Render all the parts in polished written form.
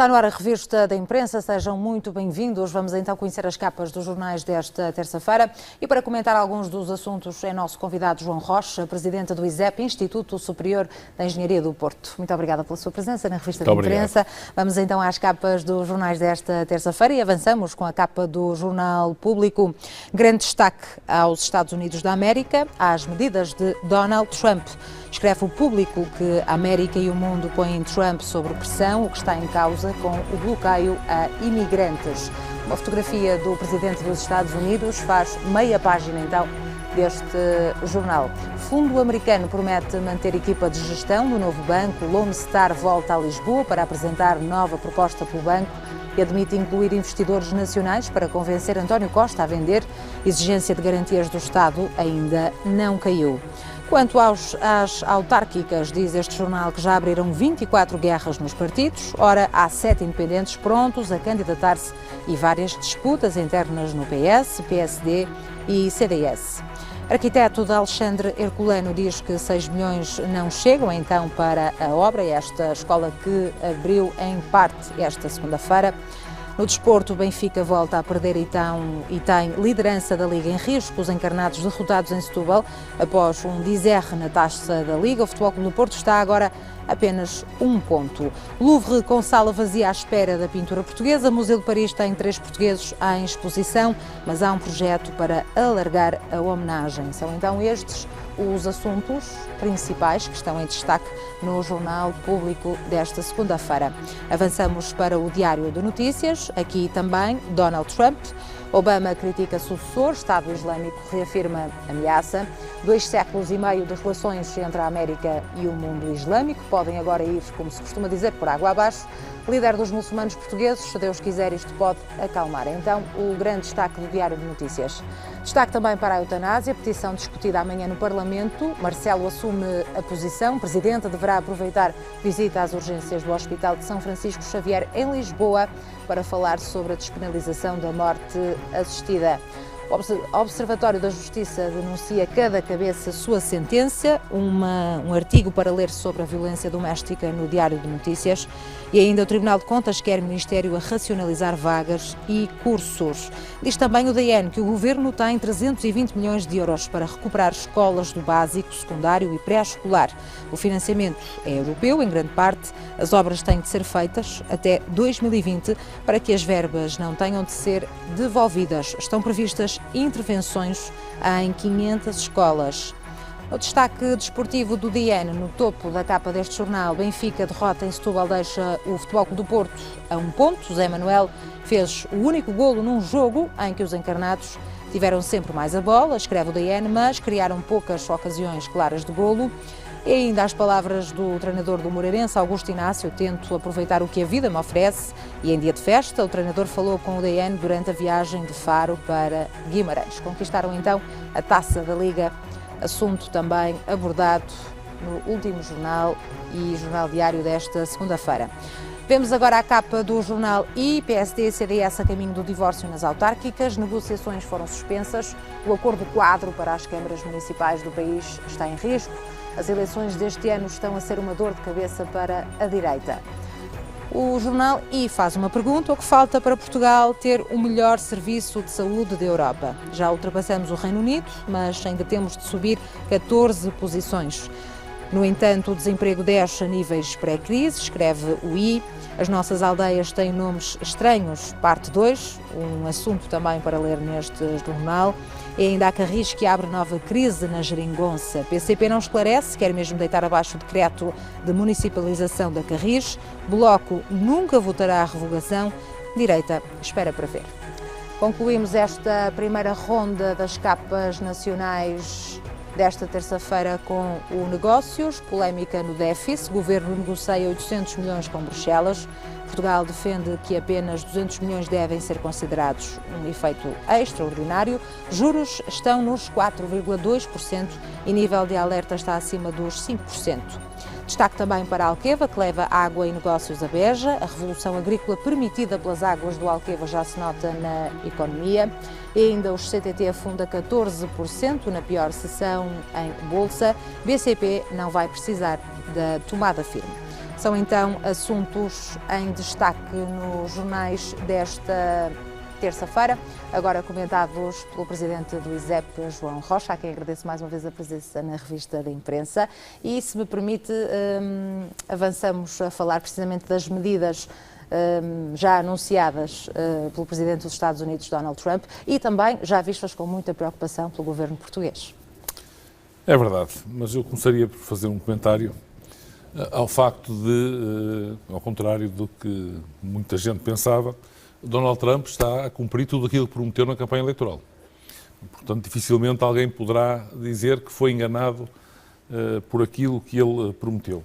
Está no ar a revista da imprensa, sejam muito bem-vindos. Vamos então conhecer as capas dos jornais desta terça-feira e para comentar alguns dos assuntos é nosso convidado João Rocha, presidente do ISEP, Instituto Superior da Engenharia do Porto. Muito obrigada pela sua presença na revista da imprensa. Vamos então às capas dos jornais desta terça-feira e avançamos com a capa do Jornal Público. Grande destaque aos Estados Unidos da América, às medidas de Donald Trump. Escreve o Público que a América e o mundo põem Trump sob pressão, o que está em causa com o bloqueio a imigrantes. Uma fotografia do presidente dos Estados Unidos faz meia página, então, deste jornal. Fundo americano promete manter equipa de gestão do novo banco. Lone Star volta a Lisboa para apresentar nova proposta pelo banco e admite incluir investidores nacionais para convencer António Costa a vender. Exigência de garantias do Estado ainda não caiu. Quanto às autárquicas, diz este jornal que já abriram 24 guerras nos partidos. Ora, há 7 independentes prontos a candidatar-se e várias disputas internas no PS, PSD e CDS. Arquiteto de Alexandre Herculano diz que 6 milhões não chegam então para a obra, esta escola que abriu em parte esta segunda-feira. No desporto, o Benfica volta a perder e tem liderança da Liga em risco. Os encarnados derrotados em Setúbal após um diserre na taça da Liga. O Futebol Clube do Porto está agora apenas 1 ponto. Louvre com sala vazia à espera da pintura portuguesa. O Museu de Paris tem 3 portugueses em exposição, mas há um projeto para alargar a homenagem. São então estes os assuntos principais que estão em destaque no Jornal Público desta segunda-feira. Avançamos para o Diário de Notícias. Aqui também Donald Trump. Obama critica sucessor, Estado Islâmico reafirma ameaça. 2 séculos e meio de relações entre a América e o mundo islâmico podem agora ir, como se costuma dizer, por água abaixo. Líder dos muçulmanos portugueses, se Deus quiser, isto pode acalmar. Então, o grande destaque do Diário de Notícias. Destaque também para a eutanásia, petição discutida amanhã no Parlamento. Marcelo assume a posição. O Presidente deverá aproveitar visita às urgências do Hospital de São Francisco Xavier, em Lisboa, para falar sobre a despenalização da morte assistida. O Observatório da Justiça denuncia cada cabeça sua sentença, um artigo para ler sobre a violência doméstica no Diário de Notícias e ainda o Tribunal de Contas quer o Ministério a racionalizar vagas e cursos. Diz também o DN que o Governo tem 320 milhões de euros para recuperar escolas do básico, secundário e pré-escolar. O financiamento é europeu, em grande parte. As obras têm de ser feitas até 2020 para que as verbas não tenham de ser devolvidas. Estão previstas intervenções em 500 escolas. O destaque desportivo do DN no topo da capa deste jornal. Benfica derrota em Setúbal, deixa o Futebol Clube do Porto a 1 ponto. Zé Manuel fez o único golo num jogo em que os encarnados tiveram sempre mais a bola, escreve o DN, mas criaram poucas ocasiões claras de golo. E ainda as palavras do treinador do Moreirense, Augusto Inácio: tento aproveitar o que a vida me oferece. E em dia de festa, o treinador falou com o DN durante a viagem de Faro para Guimarães. Conquistaram então a Taça da Liga, assunto também abordado no último jornal e jornal diário desta segunda-feira. Vemos agora a capa do jornal I, PSD e CDS a caminho do divórcio nas autárquicas. Negociações foram suspensas. O acordo quadro para as câmaras municipais do país está em risco. As eleições deste ano estão a ser uma dor de cabeça para a direita. O jornal I faz uma pergunta: o que falta para Portugal ter o melhor serviço de saúde da Europa? Já ultrapassamos o Reino Unido, mas ainda temos de subir 14 posições. No entanto, o desemprego desce a níveis pré-crise, escreve o I. As nossas aldeias têm nomes estranhos, parte 2, um assunto também para ler neste jornal. E ainda há Carris que abre nova crise na Geringonça. PCP não esclarece, quer mesmo deitar abaixo o decreto de municipalização da Carris. Bloco nunca votará a revogação. Direita espera para ver. Concluímos esta primeira ronda das capas nacionais desta terça-feira com o Negócios. Polémica no déficit. Governo negocia 800 milhões com Bruxelas. Portugal defende que apenas 200 milhões devem ser considerados um efeito extraordinário. Juros estão nos 4,2% e nível de alerta está acima dos 5%. Destaque também para a Alqueva, que leva água e negócios a Beja. A revolução agrícola permitida pelas águas do Alqueva já se nota na economia. E ainda os CTT afunda 14% na pior sessão em Bolsa. BCP não vai precisar da tomada firme. São então assuntos em destaque nos jornais desta terça-feira, agora comentados pelo presidente do ISEP, João Rocha, a quem agradeço mais uma vez a presença na revista da imprensa. E, se me permite, avançamos a falar precisamente das medidas já anunciadas pelo presidente dos Estados Unidos, Donald Trump, e também já vistas com muita preocupação pelo governo português. É verdade, mas eu começaria por fazer um comentário ao facto de, ao contrário do que muita gente pensava, Donald Trump está a cumprir tudo aquilo que prometeu na campanha eleitoral. Portanto, dificilmente alguém poderá dizer que foi enganado por aquilo que ele prometeu.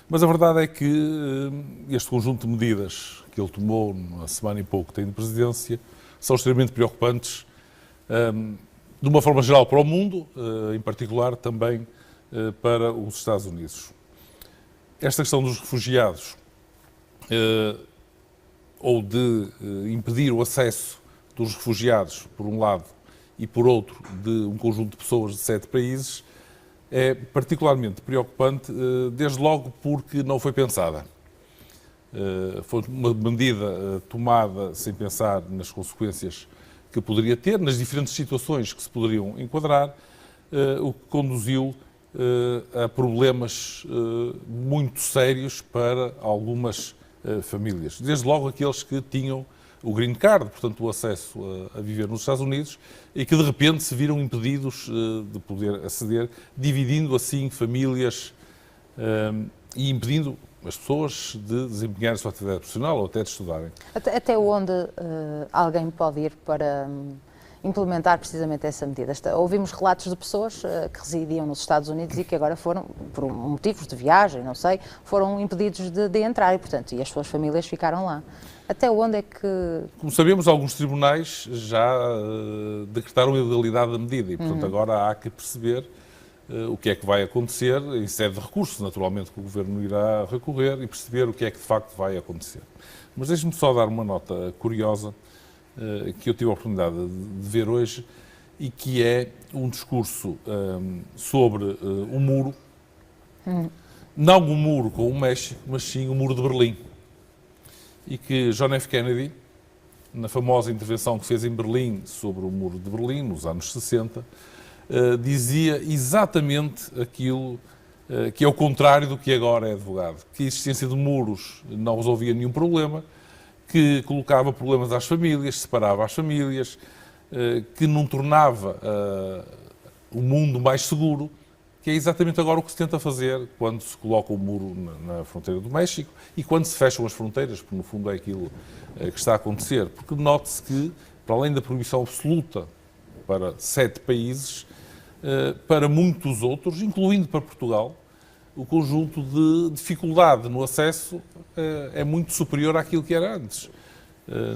Mas a verdade é que este conjunto de medidas que ele tomou na semana e pouco que tem de presidência são extremamente preocupantes, de uma forma geral para o mundo, em particular também para os Estados Unidos. Esta questão dos refugiados, ou de impedir o acesso dos refugiados, por um lado, e por outro, de um conjunto de pessoas de 7 países, é particularmente preocupante, desde logo porque não foi pensada. Foi uma medida tomada sem pensar nas consequências que poderia ter, nas diferentes situações que se poderiam enquadrar, o que conduziu a problemas muito sérios para algumas famílias. Desde logo aqueles que tinham o green card, portanto o acesso a viver nos Estados Unidos, e que de repente se viram impedidos de poder aceder, dividindo assim famílias e impedindo as pessoas de desempenhar a sua atividade profissional ou até de estudarem. Até onde alguém pode ir para implementar precisamente essa medida? Ouvimos relatos de pessoas que residiam nos Estados Unidos e que agora foram, por motivos de viagem, não sei, foram impedidos de entrar e, portanto, e as suas famílias ficaram lá. Até onde é que... Como sabemos, alguns tribunais já decretaram a ilegalidade da medida e, portanto, agora há que perceber o que é que vai acontecer, em sede de recurso, naturalmente, que o Governo irá recorrer e perceber o que é que de facto vai acontecer. Mas deixe-me só dar uma nota curiosa que eu tive a oportunidade de ver hoje e que é um discurso sobre o muro, não o muro com o México, mas sim o muro de Berlim. E que John F. Kennedy, na famosa intervenção que fez em Berlim sobre o muro de Berlim, nos anos 60, dizia exatamente aquilo que é o contrário do que agora é advogado, que a existência de muros não resolvia nenhum problema, que colocava problemas às famílias, separava as famílias, que não tornava o mundo mais seguro, que é exatamente agora o que se tenta fazer quando se coloca o muro na fronteira do México e quando se fecham as fronteiras, porque no fundo é aquilo que está a acontecer. Porque note-se que, para além da proibição absoluta para 7 países, para muitos outros, incluindo para Portugal, o conjunto de dificuldade no acesso é muito superior àquilo que era antes.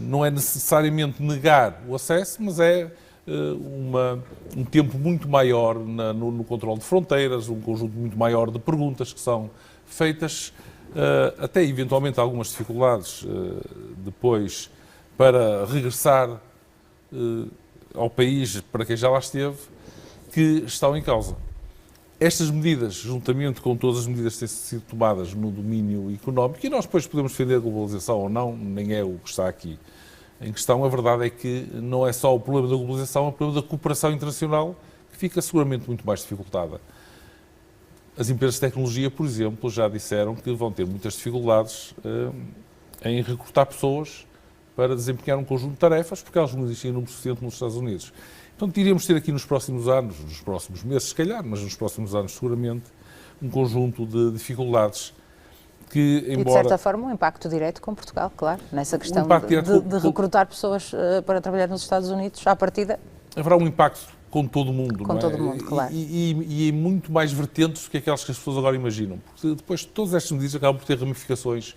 Não é necessariamente negar o acesso, mas é um tempo muito maior no controle de fronteiras, um conjunto muito maior de perguntas que são feitas, até eventualmente algumas dificuldades depois para regressar ao país para quem já lá esteve, que estão em causa. Estas medidas, juntamente com todas as medidas que têm sido tomadas no domínio económico, e nós depois podemos defender a globalização ou não, nem é o que está aqui em questão, a verdade é que não é só o problema da globalização, é o problema da cooperação internacional, que fica seguramente muito mais dificultada. As empresas de tecnologia, por exemplo, já disseram que vão ter muitas dificuldades em recrutar pessoas para desempenhar um conjunto de tarefas, porque elas não existem em número suficiente nos Estados Unidos. Portanto, iríamos ter aqui nos próximos anos, nos próximos meses se calhar, mas nos próximos anos seguramente, um conjunto de dificuldades que, embora... E de certa forma um impacto direto com Portugal, claro, nessa questão de recrutar pessoas para trabalhar nos Estados Unidos, à partida. Haverá um impacto com todo o mundo, com não é? todo o mundo, claro. E em muito mais vertentes do que aquelas que as pessoas agora imaginam. Porque depois todas estas medidas acabam por ter ramificações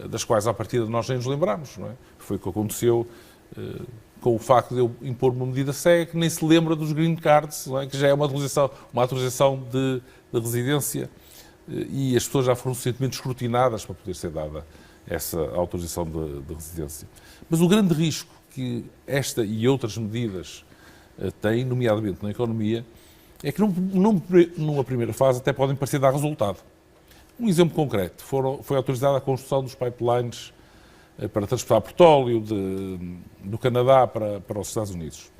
das quais à partida nós nem nos lembramos, não é? Foi o que aconteceu com o facto de eu impor uma medida cega que nem se lembra dos green cards, não é? Que já é uma autorização de residência e as pessoas já foram suficientemente escrutinadas para poder ser dada essa autorização de residência. Mas o grande risco que esta e outras medidas têm, nomeadamente na economia, é que numa primeira fase até podem parecer dar resultado. Um exemplo concreto, foi autorizada a construção dos pipelines para transportar petróleo do Canadá para os Estados Unidos,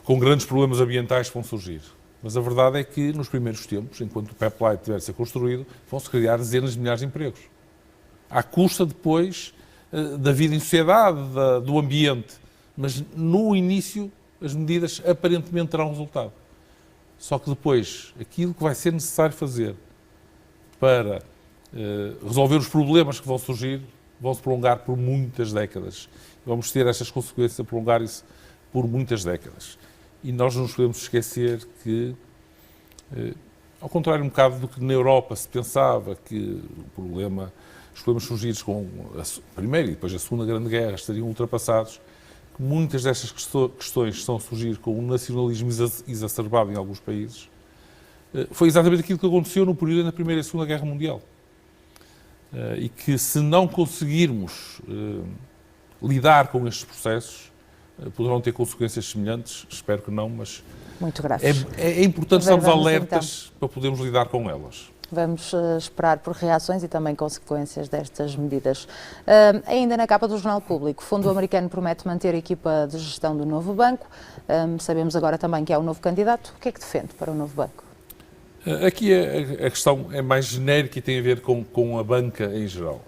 com grandes problemas ambientais que vão surgir. Mas a verdade é que, nos primeiros tempos, enquanto o pipeline estiver a ser construído, vão-se criar dezenas de milhares de empregos. À custa, depois, da vida em sociedade, do ambiente. Mas, no início, as medidas aparentemente terão resultado. Só que depois, aquilo que vai ser necessário fazer para resolver os problemas que vão surgir, vão-se prolongar por muitas décadas. Vamos ter estas consequências a prolongar-se por muitas décadas. E nós não nos podemos esquecer que, ao contrário um bocado do que na Europa se pensava, que os problemas surgidos com a Primeira e depois a Segunda Grande Guerra estariam ultrapassados, que muitas destas questões estão a surgir com um nacionalismo exacerbado em alguns países, foi exatamente aquilo que aconteceu no período da Primeira e Segunda Guerra Mundial. E que, se não conseguirmos lidar com estes processos, poderão ter consequências semelhantes, espero que não, mas muito graves. É importante estarmos alertas então para podermos lidar com elas. Vamos esperar por reações e também consequências destas medidas. Ainda na capa do Jornal Público, o Fundo Americano promete manter a equipa de gestão do novo banco. Sabemos agora também que é o novo candidato. O que é que defende para o novo banco? Aqui a questão é mais genérica e tem a ver com a banca em geral.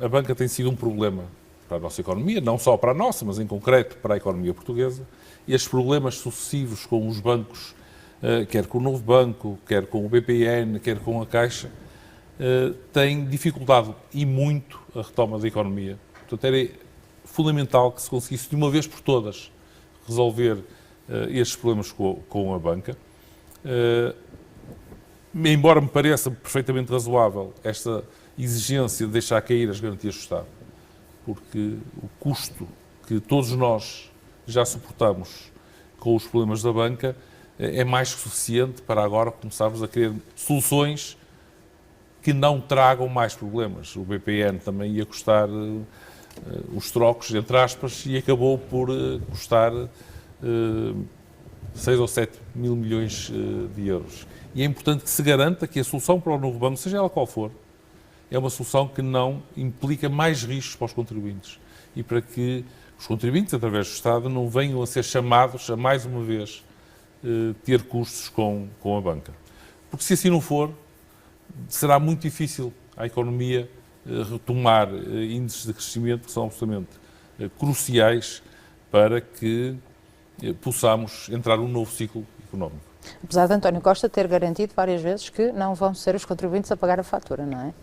A banca tem sido um problema para a nossa economia, não só para a nossa, mas em concreto para a economia portuguesa. E estes problemas sucessivos com os bancos, quer com o Novo Banco, quer com o BPN, quer com a Caixa, têm dificultado e muito a retoma da economia. Portanto, era fundamental que se conseguisse de uma vez por todas resolver estes problemas com a banca. Embora me pareça perfeitamente razoável esta exigência de deixar cair as garantias do Estado, porque o custo que todos nós já suportamos com os problemas da banca é mais que suficiente para agora começarmos a querer soluções que não tragam mais problemas. O BPN também ia custar os trocos, entre aspas, e acabou por custar 6 ou 7 mil milhões de euros. E é importante que se garanta que a solução para o novo banco, seja ela qual for, é uma solução que não implica mais riscos para os contribuintes e para que os contribuintes, através do Estado, não venham a ser chamados a, mais uma vez, ter custos com a banca. Porque se assim não for, será muito difícil à economia retomar índices de crescimento que são absolutamente cruciais para que possamos entrar num novo ciclo económico. Apesar de António Costa ter garantido várias vezes que não vão ser os contribuintes a pagar a fatura, não é?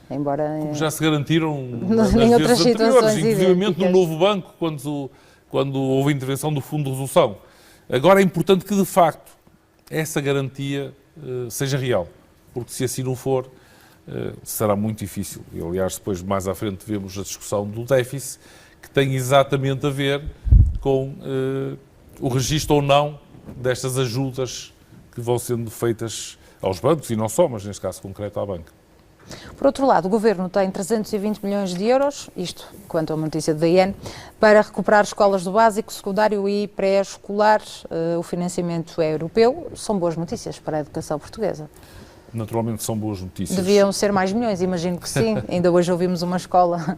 Embora... Como já se garantiram nas vezes anteriores, inclusivamente no novo banco, quando houve a intervenção do Fundo de Resolução. Agora é importante que, de facto, essa garantia seja real, porque se assim não for, será muito difícil. E, aliás, depois, mais à frente, vemos a discussão do déficit, que tem exatamente a ver com o registro ou não destas ajudas que vão sendo feitas aos bancos, e não só, mas neste caso concreto à banca. Por outro lado, o Governo tem 320 milhões de euros, isto quanto a uma notícia do DN, para recuperar escolas do básico, secundário e pré-escolar. O financiamento é europeu. São boas notícias para a educação portuguesa. Naturalmente são boas notícias. Deviam ser mais milhões, imagino que sim. Ainda hoje ouvimos uma escola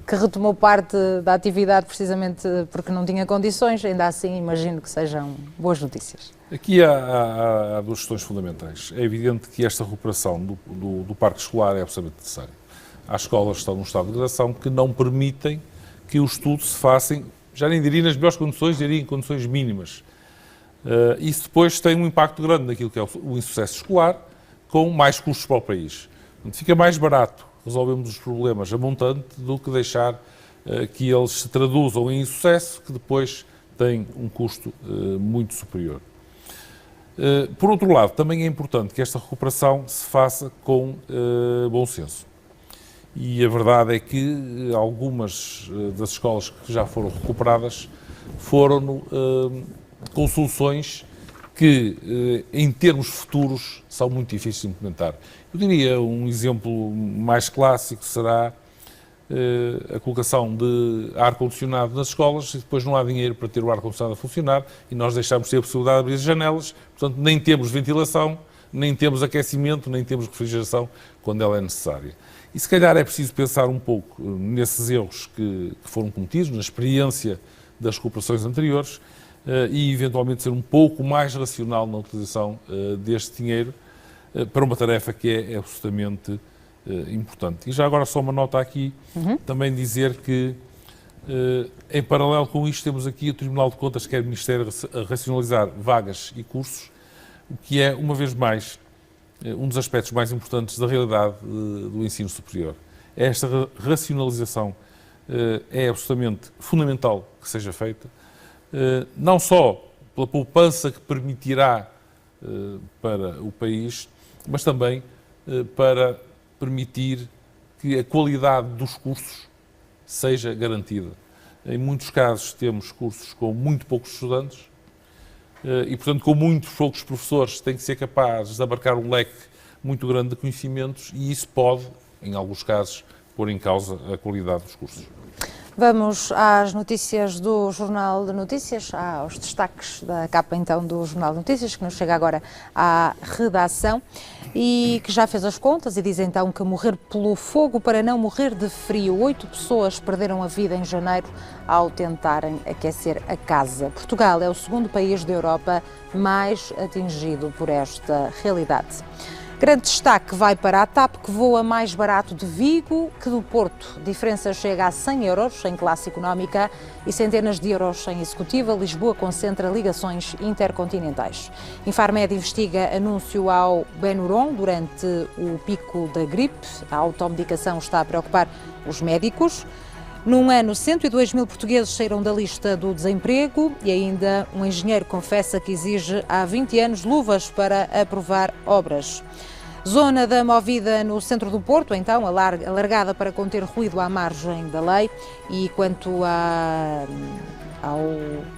que retomou parte da atividade precisamente porque não tinha condições. Ainda assim, imagino que sejam boas notícias. Aqui há duas questões fundamentais. É evidente que esta recuperação do parque escolar é absolutamente necessária. Há escolas que estão num estado de degradação que não permitem que o estudo se faça, já nem diria nas melhores condições, diria em condições mínimas. Isso depois tem um impacto grande naquilo que é o insucesso escolar, com mais custos para o país. Portanto, fica mais barato resolvermos os problemas a montante do que deixar que eles se traduzam em insucesso, que depois tem um custo muito superior. Por outro lado, também é importante que esta recuperação se faça com bom senso. E a verdade é que algumas das escolas que já foram recuperadas foram com soluções que, em termos futuros, são muito difíceis de implementar. Eu diria um exemplo mais clássico será a colocação de ar-condicionado nas escolas e depois não há dinheiro para ter o ar-condicionado a funcionar e nós deixamos de ter a possibilidade de abrir as janelas, portanto nem temos ventilação, nem temos aquecimento, nem temos refrigeração quando ela é necessária. E se calhar é preciso pensar um pouco nesses erros que foram cometidos, na experiência das recuperações anteriores, e eventualmente ser um pouco mais racional na utilização deste dinheiro para uma tarefa que é absolutamente importante. E já agora só uma nota aqui, também dizer que em paralelo com isto temos aqui o Tribunal de Contas que quer o Ministério a racionalizar vagas e cursos, o que é, uma vez mais, um dos aspectos mais importantes da realidade do ensino superior. Esta racionalização é absolutamente fundamental que seja feita, não só pela poupança que permitirá para o país, mas também para permitir que a qualidade dos cursos seja garantida. Em muitos casos temos cursos com muito poucos estudantes e, portanto, com muitos poucos professores, têm que ser capazes de abarcar um leque muito grande de conhecimentos e isso pode, em alguns casos, pôr em causa a qualidade dos cursos. Vamos às notícias do Jornal de Notícias, aos destaques da capa então do Jornal de Notícias, que nos chega agora à redação e que já fez as contas e diz então que morrer pelo fogo para não morrer de frio. 8 pessoas perderam a vida em janeiro ao tentarem aquecer a casa. Portugal é o segundo país da Europa mais atingido por esta realidade. Grande destaque vai para a TAP, que voa mais barato de Vigo que do Porto. A diferença chega a 100 euros em classe económica e centenas de euros em executiva. Lisboa concentra ligações intercontinentais. Infarmed investiga anúncio ao Benuron durante o pico da gripe. A automedicação está a preocupar os médicos. Num ano, 102 mil portugueses saíram da lista do desemprego e ainda um engenheiro confessa que exige há 20 anos luvas para aprovar obras. Zona da Movida no centro do Porto, então, alargada para conter ruído à margem da lei. E quanto ao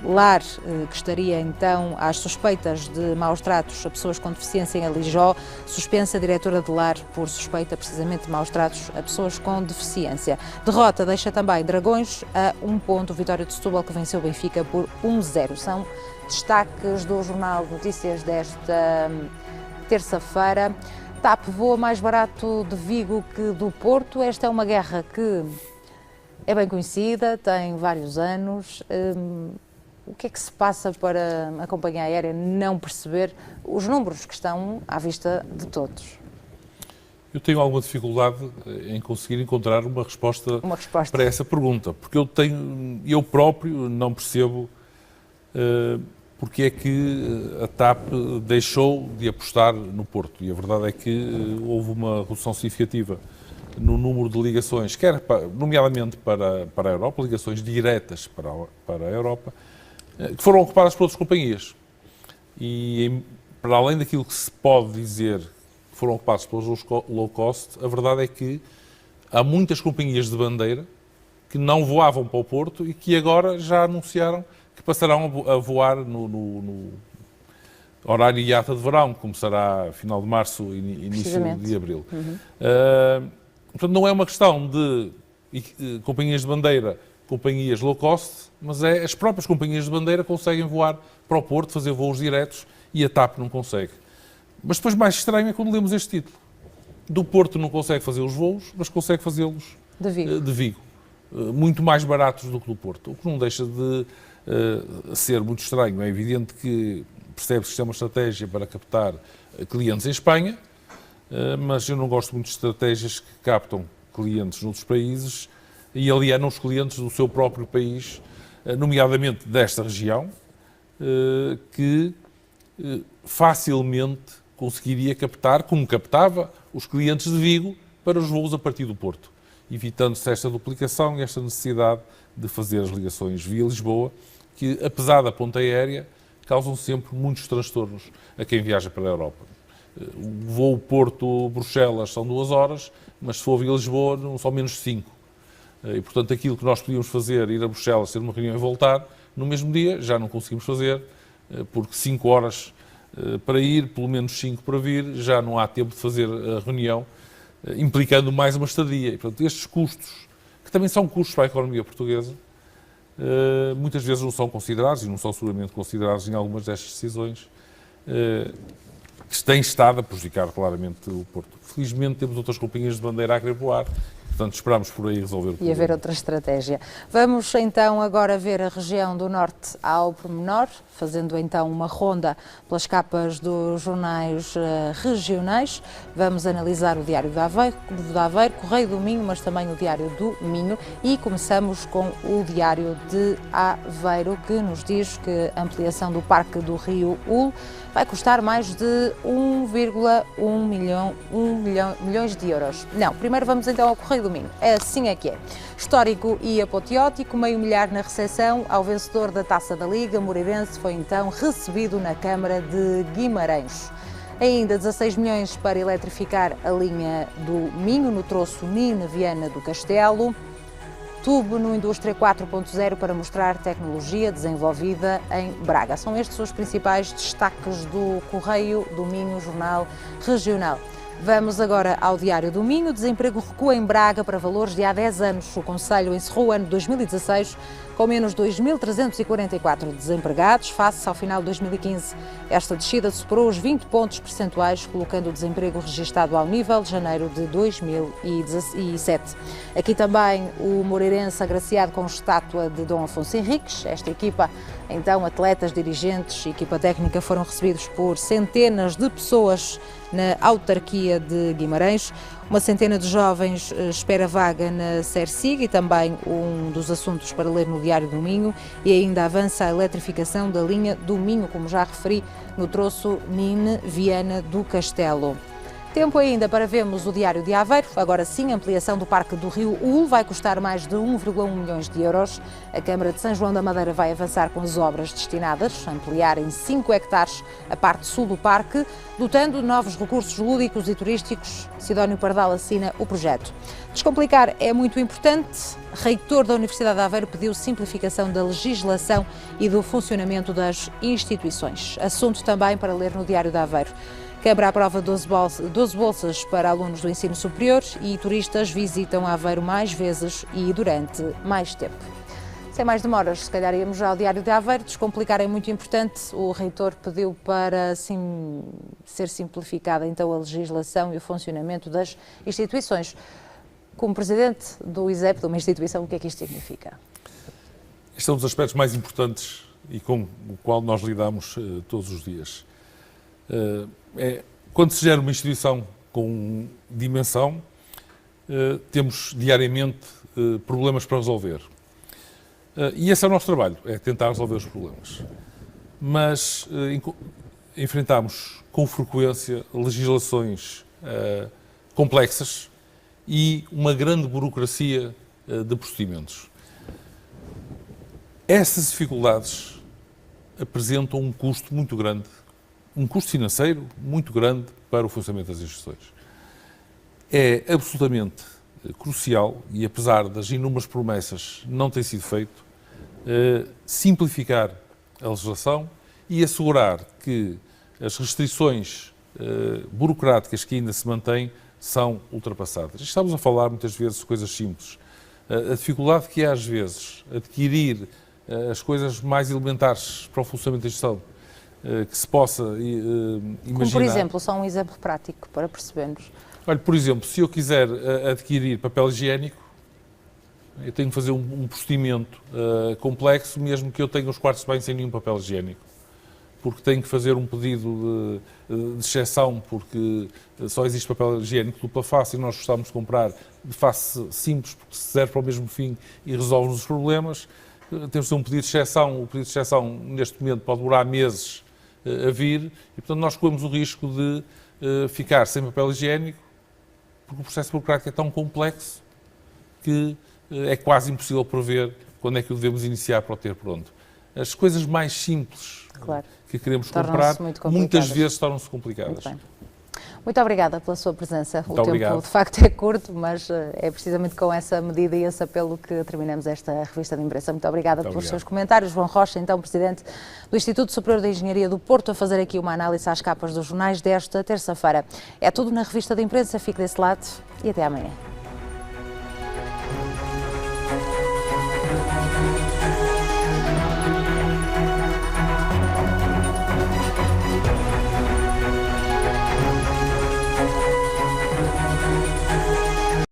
lar que estaria então às suspeitas de maus tratos a pessoas com deficiência em Alijó, suspensa a diretora de lar por suspeita precisamente de maus tratos a pessoas com deficiência. Derrota deixa também Dragões a 1 ponto, Vitória de Setúbal que venceu o Benfica por 1-0. São destaques do Jornal de Notícias desta terça-feira. TAP voa mais barato de Vigo que do Porto. Esta é uma guerra que é bem conhecida, tem vários anos. O que é que se passa para a companhia aérea não perceber os números que estão à vista de todos? Eu tenho alguma dificuldade em conseguir encontrar uma resposta para essa pergunta, porque eu próprio não percebo porque é que a TAP deixou de apostar no Porto. E a verdade é que houve uma redução significativa no número de ligações, nomeadamente para a Europa, ligações diretas para a Europa, que foram ocupadas por outras companhias. E, para além daquilo que se pode dizer que foram ocupadas pelos low cost, a verdade é que há muitas companhias de bandeira que não voavam para o Porto e que agora já anunciaram que passarão a voar no horário IATA de verão, que começará a final de março e início de abril. Portanto, não é uma questão de companhias de bandeira, companhias low cost, mas as próprias companhias de bandeira conseguem voar para o Porto, fazer voos diretos, e a TAP não consegue. Mas depois mais estranho é quando lemos este título. Do Porto não consegue fazer os voos, mas consegue fazê-los de Vigo. Muito mais baratos do que do Porto, o que não deixa de ser muito estranho. É evidente que percebe-se que isto é uma estratégia para captar clientes em Espanha, mas eu não gosto muito de estratégias que captam clientes noutros países e alienam os clientes do seu próprio país, nomeadamente desta região, que facilmente conseguiria captar, como captava, os clientes de Vigo para os voos a partir do Porto, evitando-se esta duplicação e esta necessidade de fazer as ligações via Lisboa, que, apesar da ponta aérea, causam sempre muitos transtornos a quem viaja para a Europa. O voo Porto-Bruxelas são 2 horas, mas se for via Lisboa não são menos de 5. E, portanto, aquilo que nós podíamos fazer, ir a Bruxelas, ter uma reunião e voltar, no mesmo dia já não conseguimos fazer, porque 5 horas para ir, pelo menos 5 para vir, já não há tempo de fazer a reunião, implicando mais uma estadia. E, portanto, estes custos, que também são custos para a economia portuguesa, muitas vezes não são considerados, e não são seguramente considerados em algumas destas decisões, que tem estado a prejudicar claramente o Porto. Felizmente temos outras companhias de bandeira a querer voar, portanto esperamos por aí resolver o problema. E haver outra estratégia. Vamos então agora ver a região do Norte ao pormenor, fazendo então uma ronda pelas capas dos jornais regionais. Vamos analisar o Diário de Aveiro, Correio do Minho, mas também o Diário do Minho, e começamos com o Diário de Aveiro, que nos diz que a ampliação do Parque do Rio Ulo vai custar mais de 1,1 milhões de euros. Não, primeiro vamos então ao Correio do Minho. Assim é que é. Histórico e apoteótico, meio milhar na recepção ao vencedor da Taça da Liga, Moreirense foi então recebido na Câmara de Guimarães. Ainda 16 milhões para eletrificar a linha do Minho no troço Nine-Viana do Castelo. Tubo no Indústria 4.0 para mostrar tecnologia desenvolvida em Braga. São estes os principais destaques do Correio do Minho, jornal regional. Vamos agora ao Diário do Minho. Desemprego recua em Braga para valores de há 10 anos. O Conselho encerrou o ano de 2016 com menos 2.344 desempregados, face ao final de 2015. Esta descida superou os 20 pontos percentuais, colocando o desemprego registado ao nível de janeiro de 2017. Aqui também o Moreirense agraciado com estátua de Dom Afonso Henriques. Esta equipa, então, atletas, dirigentes e equipa técnica foram recebidos por centenas de pessoas na autarquia de Guimarães. Uma centena de jovens espera vaga na Cersig e também um dos assuntos para ler no Diário do Minho, e ainda avança a eletrificação da linha do Minho, como já referi, no troço Nine-Viana do Castelo. Tempo ainda para vermos o Diário de Aveiro. Agora sim, a ampliação do Parque do Rio Ulo vai custar mais de 1,1 milhões de euros. A Câmara de São João da Madeira vai avançar com as obras destinadas a ampliar em 5 hectares a parte sul do parque, dotando de novos recursos lúdicos e turísticos. Sidónio Pardal assina o projeto. Descomplicar é muito importante. Reitor da Universidade de Aveiro pediu simplificação da legislação e do funcionamento das instituições. Assunto também para ler no Diário de Aveiro. Câmara aprova 12 bolsas para alunos do ensino superior e turistas visitam Aveiro mais vezes e durante mais tempo. Sem mais demoras, se calhar íamos já ao Diário de Aveiro. Descomplicar é muito importante. O reitor pediu para ser simplificada então a legislação e o funcionamento das instituições. Como presidente do ISEP, de uma instituição, o que é que isto significa? Este é um dos aspectos mais importantes e com o qual nós lidamos todos os dias. Quando se gera uma instituição com dimensão, temos diariamente problemas para resolver. E esse é o nosso trabalho, é tentar resolver os problemas. Mas enfrentamos com frequência legislações complexas e uma grande burocracia de procedimentos. Essas dificuldades apresentam um custo muito grande, um custo financeiro muito grande para o funcionamento das instituições. É absolutamente crucial, e apesar das inúmeras promessas não tem sido feito, simplificar a legislação e assegurar que as restrições burocráticas que ainda se mantêm são ultrapassadas. Estamos a falar muitas vezes de coisas simples. A dificuldade que é às vezes adquirir as coisas mais elementares para o funcionamento da instituição que se possa imaginar. Como, por exemplo, só um exemplo prático para percebermos. Olha, por exemplo, se eu quiser adquirir papel higiênico, eu tenho que fazer um procedimento complexo, mesmo que eu tenha os quartos de banho sem nenhum papel higiênico. Porque tenho que fazer um pedido de exceção, porque só existe papel higiênico dupla face e nós gostamos de comprar de face simples, porque serve para o mesmo fim e resolve-nos os problemas. Temos de fazer um pedido de exceção. O pedido de exceção, neste momento, pode demorar meses a vir e, portanto, nós corremos o risco de ficar sem papel higiênico, porque o processo burocrático é tão complexo que é quase impossível prever quando é que o devemos iniciar para o ter pronto. As coisas mais simples que queremos comprar, muitas vezes tornam-se complicadas. Muito obrigada pela sua presença. O obrigado. Tempo, de facto, é curto, mas é precisamente com essa medida e esse apelo que terminamos esta revista de imprensa. Muito obrigada pelos seus comentários. João Rocha, então, presidente do Instituto Superior de Engenharia do Porto, a fazer aqui uma análise às capas dos jornais desta terça-feira. É tudo na revista de imprensa. Fique desse lado e até amanhã.